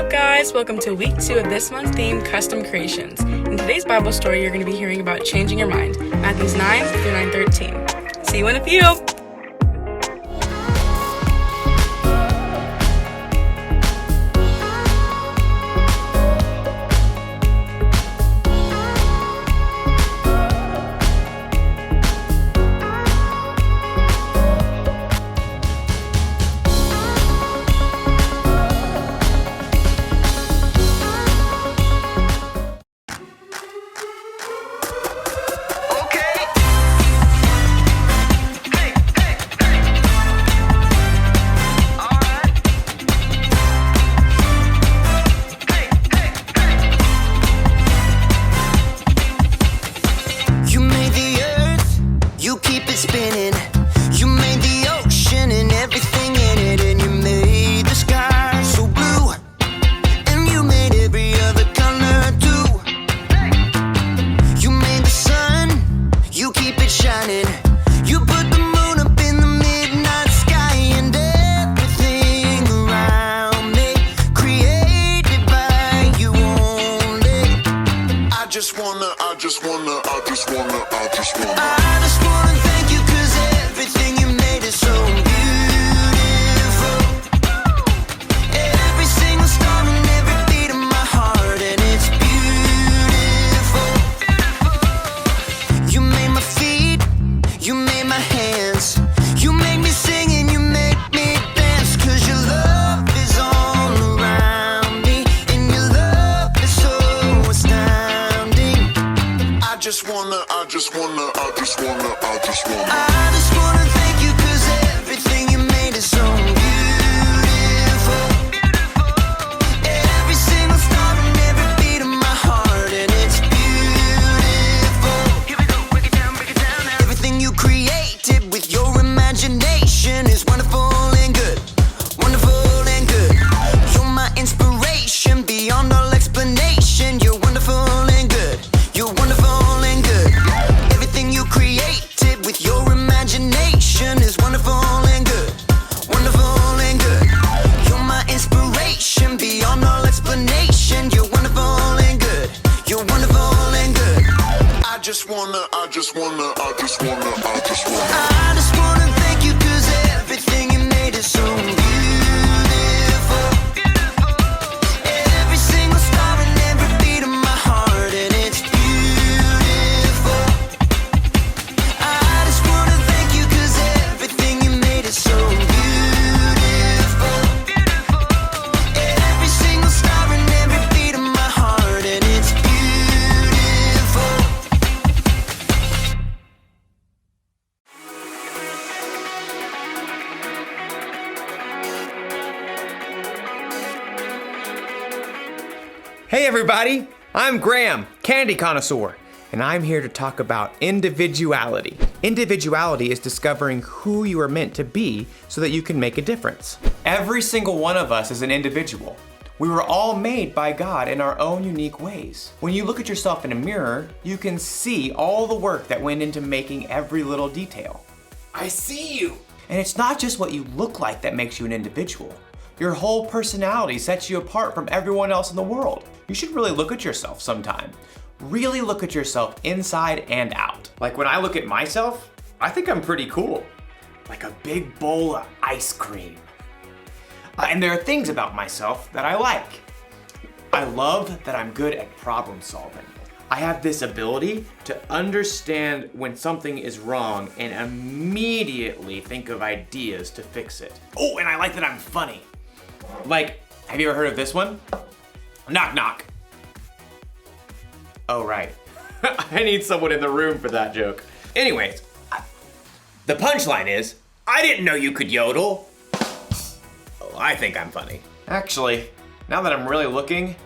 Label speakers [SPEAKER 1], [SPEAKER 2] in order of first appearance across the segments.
[SPEAKER 1] up guys? Welcome to week 2 of this month's theme, Custom Creations. In today's Bible story, you're going to be hearing about changing your mind, Matthew 9 through 9:13. See you in a few!
[SPEAKER 2] I just wanna thank you 'cause everything you made is so beautiful. Every single star and every beat of my heart, and it's beautiful. You made my feet, you made my hands, you made me sing and you made me dance, 'cause your love is all around me, and your love is so astounding. I just wanna thank you 'cause everything you made is so beautiful. Every single star and every beat of my heart, and it's beautiful. Here we go, break it down now. Everything you created with your imagination is wonderful and good, wonderful and good. You're my inspiration beyond all explanation. You're wonderful and good, you're wonderful and good. Everything you created with your imagination is wonderful and good, wonderful and good. You're my inspiration beyond all explanation. You're wonderful and good, you're wonderful and good. I just wanna thank you 'cause everything you made is so beautiful. Every single star and every beat of my heart, and it's beautiful. I just wanna thank you 'cause everything you made is so beautiful. Every single star and every beat of my heart, and it's beautiful.
[SPEAKER 3] Hey everybody, I'm Graham, Candy Connoisseur, and I'm here to talk about individuality. Individuality is discovering who you are meant to be so that you can make a difference. Every single one of us is an individual. We were all made by God in our own unique ways. When you look at yourself in a mirror, you can see all the work that went into making every little detail. I see you! And it's not just what you look like that makes you an individual. Your whole personality sets you apart from everyone else in the world. You should really look at yourself sometime. Really look at yourself inside and out. Like when I look at myself, I think I'm pretty cool. Like a big bowl of ice cream. And there are things about myself that I like. I love that I'm good at problem solving. I have this ability to understand when something is wrong and immediately think of ideas to fix it. Oh, and I like that I'm funny. Like, have you ever heard of this one? Knock, knock. Oh, right. I need someone in the room for that joke. Anyways, the punchline is, I didn't know you could yodel. Oh, I think I'm funny. Actually, now that I'm really looking,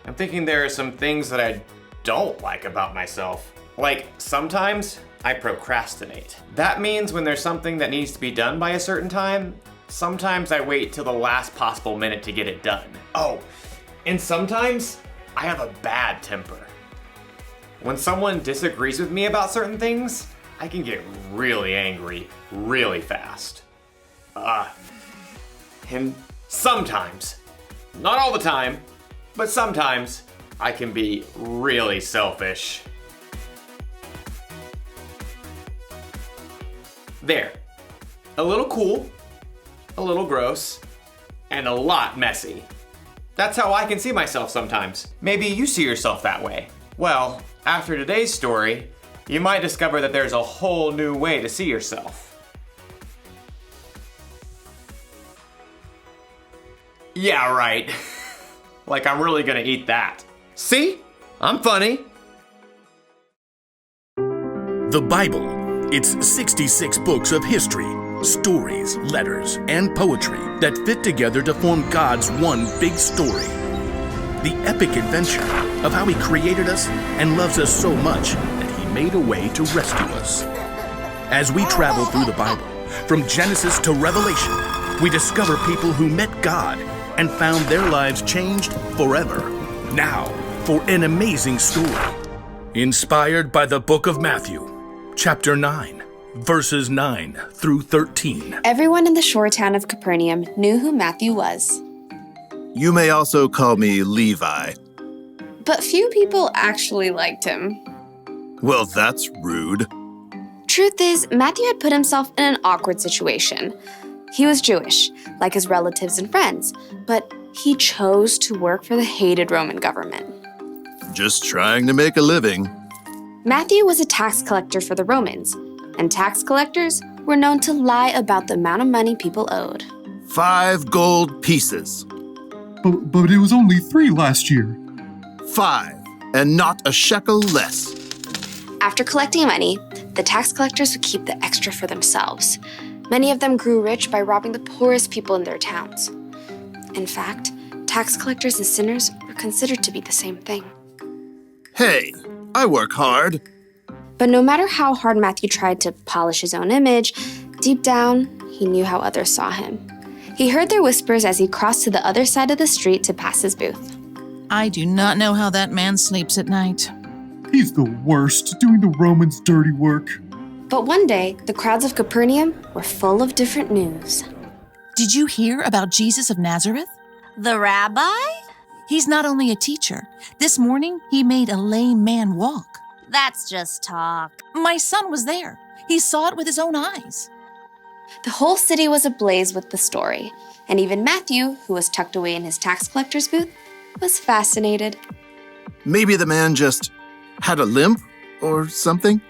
[SPEAKER 3] I'm thinking there are some things that I don't like about myself. Like, sometimes I procrastinate. That means when there's something that needs to be done by a certain time, sometimes I wait till the last possible minute to get it done. Oh, and sometimes I have a bad temper. When someone disagrees with me about certain things, I can get really angry really fast. And sometimes Not all the time, but sometimes I can be really selfish. There. A little cool, a little gross, and a lot messy. That's how I can see myself sometimes. Maybe you see yourself that way. Well, after today's story, you might discover that there's a whole new way to see yourself. Yeah, right. Like I'm really gonna eat that. See? I'm funny.
[SPEAKER 4] The Bible. It's 66 books of history, stories, letters, and poetry that fit together to form God's one big story. The epic adventure of how He created us and loves us so much that He made a way to rescue us. As we travel through the Bible, from Genesis to Revelation, we discover people who met God and found their lives changed forever. Now, for an amazing story. Inspired by the book of Matthew, chapter 9, verses 9 through 13.
[SPEAKER 5] Everyone in the shore town of Capernaum knew who Matthew was.
[SPEAKER 6] You may also call me Levi.
[SPEAKER 5] But few people actually liked him.
[SPEAKER 6] Well, that's rude.
[SPEAKER 5] Truth is, Matthew had put himself in an awkward situation. He was Jewish, like his relatives and friends, but he chose to work for the hated Roman government.
[SPEAKER 6] Just trying to make a living.
[SPEAKER 5] Matthew was a tax collector for the Romans, and tax collectors were known to lie about the amount of money people owed.
[SPEAKER 6] 5 gold pieces.
[SPEAKER 7] But it was only 3 last year.
[SPEAKER 6] 5, and not a shekel less.
[SPEAKER 5] After collecting money, the tax collectors would keep the extra for themselves. Many of them grew rich by robbing the poorest people in their towns. In fact, tax collectors and sinners were considered to be the same thing.
[SPEAKER 6] Hey, I work hard.
[SPEAKER 5] But no matter how hard Matthew tried to polish his own image, deep down, he knew how others saw him. He heard their whispers as he crossed to the other side of the street to pass his booth.
[SPEAKER 8] I do not know how that man sleeps at night.
[SPEAKER 7] He's the worst, doing the Romans' dirty work.
[SPEAKER 5] But one day, the crowds of Capernaum were full of different news.
[SPEAKER 8] Did you hear about Jesus of Nazareth?
[SPEAKER 9] The rabbi?
[SPEAKER 8] He's not only a teacher. This morning, he made a lame man walk.
[SPEAKER 9] That's just talk.
[SPEAKER 8] My son was there. He saw it with his own eyes.
[SPEAKER 5] The whole city was ablaze with the story, and even Matthew, who was tucked away in his tax collector's booth, was fascinated.
[SPEAKER 6] Maybe the man just had a limp or something?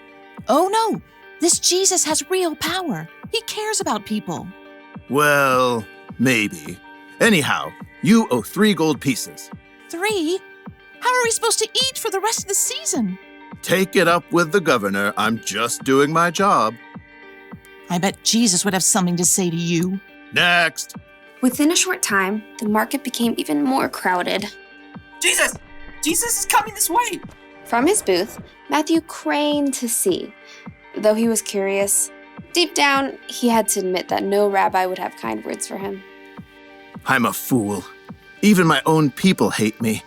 [SPEAKER 8] Oh no, this Jesus has real power. He cares about people.
[SPEAKER 6] Well, maybe. Anyhow, you owe 3 gold pieces.
[SPEAKER 8] 3? How are we supposed to eat for the rest of the season?
[SPEAKER 6] Take it up with the governor. I'm just doing my job.
[SPEAKER 8] I bet Jesus would have something to say to you.
[SPEAKER 6] Next.
[SPEAKER 5] Within a short time, the market became even more crowded.
[SPEAKER 10] Jesus! Jesus is coming this way!
[SPEAKER 5] From his booth, Matthew craned to see. Though he was curious, deep down, he had to admit that no rabbi would have kind words for him.
[SPEAKER 6] I'm a fool. Even my own people hate me.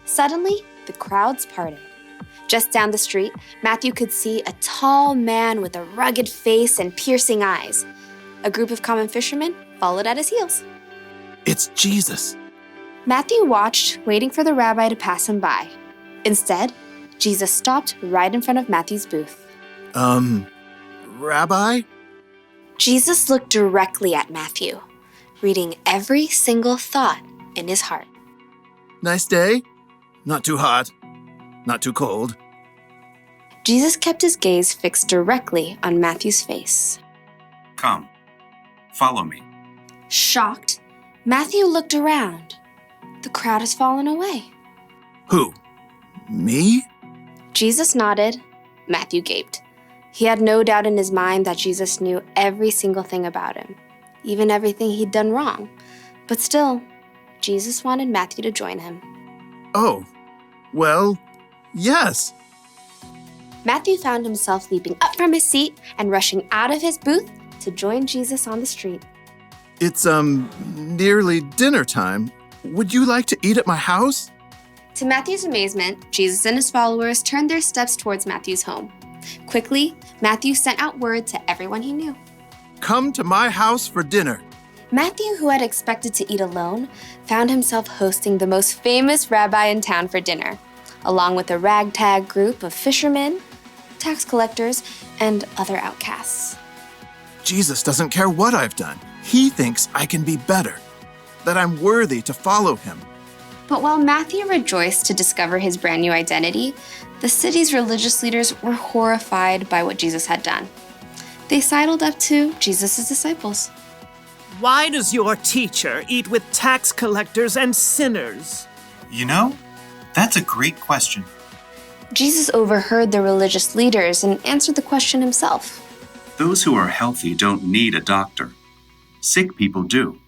[SPEAKER 5] Suddenly, the crowds parted. Just down the street, Matthew could see a tall man with a rugged face and piercing eyes. A group of common fishermen followed at his heels.
[SPEAKER 6] It's Jesus.
[SPEAKER 5] Matthew watched, waiting for the rabbi to pass him by. Instead, Jesus stopped right in front of Matthew's booth.
[SPEAKER 6] Rabbi?
[SPEAKER 5] Jesus looked directly at Matthew, reading every single thought in his heart.
[SPEAKER 6] Nice day? Not too hot. Not too cold.
[SPEAKER 5] Jesus kept his gaze fixed directly on Matthew's face.
[SPEAKER 11] Come, follow me.
[SPEAKER 5] Shocked, Matthew looked around. The crowd has fallen away.
[SPEAKER 6] Who? Me?
[SPEAKER 5] Jesus nodded. Matthew gaped. He had no doubt in his mind that Jesus knew every single thing about him, even everything he'd done wrong. But still, Jesus wanted Matthew to join him.
[SPEAKER 6] Oh, well, yes.
[SPEAKER 5] Matthew found himself leaping up from his seat and rushing out of his booth to join Jesus on the street.
[SPEAKER 6] It's, nearly dinner time. Would you like to eat at my house?
[SPEAKER 5] To Matthew's amazement, Jesus and his followers turned their steps towards Matthew's home. Quickly, Matthew sent out word to everyone he knew.
[SPEAKER 6] Come to my house for dinner.
[SPEAKER 5] Matthew, who had expected to eat alone, found himself hosting the most famous rabbi in town for dinner, along with a ragtag group of fishermen, tax collectors, and other outcasts.
[SPEAKER 6] Jesus doesn't care what I've done. He thinks I can be better, that I'm worthy to follow him.
[SPEAKER 5] But while Matthew rejoiced to discover his brand new identity, the city's religious leaders were horrified by what Jesus had done. They sidled up to Jesus' disciples.
[SPEAKER 12] Why does your teacher eat with tax collectors and sinners?
[SPEAKER 11] You know, that's a great question.
[SPEAKER 5] Jesus overheard the religious leaders and answered the question himself.
[SPEAKER 11] Those who are healthy don't need a doctor. Sick people do.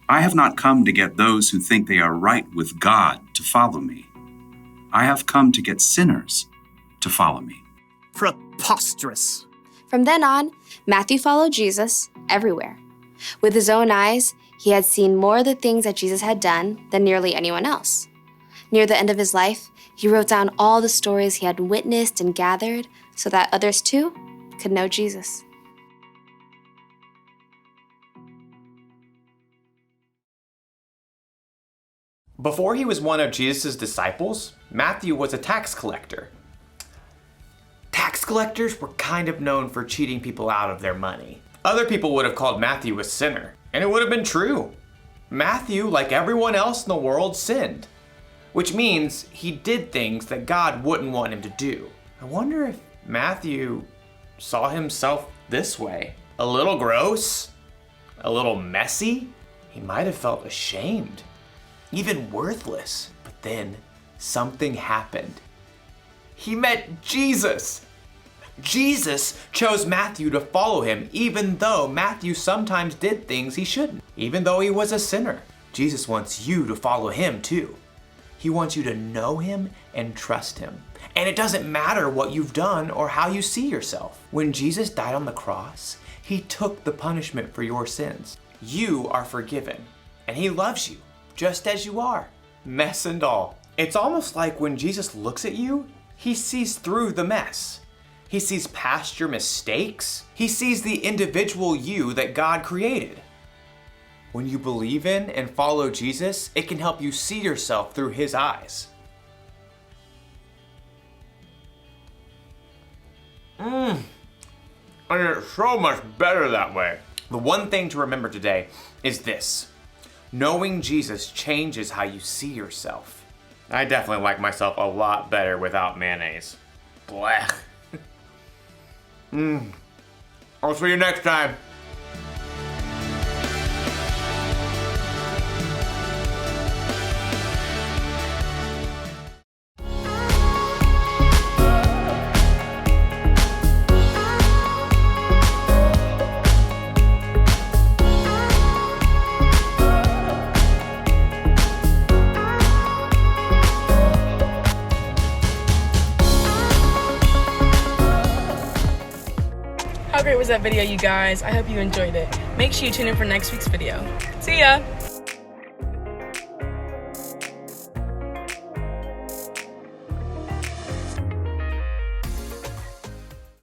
[SPEAKER 11] I have not come to get those who think they are right with God to follow me. I have come to get sinners to follow me.
[SPEAKER 12] Preposterous.
[SPEAKER 5] From then on, Matthew followed Jesus everywhere. With his own eyes, he had seen more of the things that Jesus had done than nearly anyone else. Near the end of his life, he wrote down all the stories he had witnessed and gathered so that others too could know Jesus.
[SPEAKER 3] Before he was one of Jesus' disciples, Matthew was a tax collector. Tax collectors were kind of known for cheating people out of their money. Other people would have called Matthew a sinner, and it would have been true. Matthew, like everyone else in the world, sinned, which means he did things that God wouldn't want him to do. I wonder if Matthew saw himself this way. A little gross, a little messy. He might have felt ashamed, even worthless. But then something happened. He met Jesus. Jesus chose Matthew to follow him, even though Matthew sometimes did things he shouldn't, even though he was a sinner. Jesus wants you to follow him too. He wants you to know him and trust him. And it doesn't matter what you've done or how you see yourself. When Jesus died on the cross, he took the punishment for your sins. You are forgiven, and he loves you just as you are, mess and all. It's almost like when Jesus looks at you, he sees through the mess. He sees past your mistakes. He sees the individual you that God created. When you believe in and follow Jesus, it can help you see yourself through his eyes. And it's so much better that way. The one thing to remember today is this. Knowing Jesus changes how you see yourself. I definitely like myself a lot better without mayonnaise. Blech. I'll see you next time.
[SPEAKER 1] How great was that video, you guys? I hope you enjoyed it. Make sure you tune in for next week's video. See ya!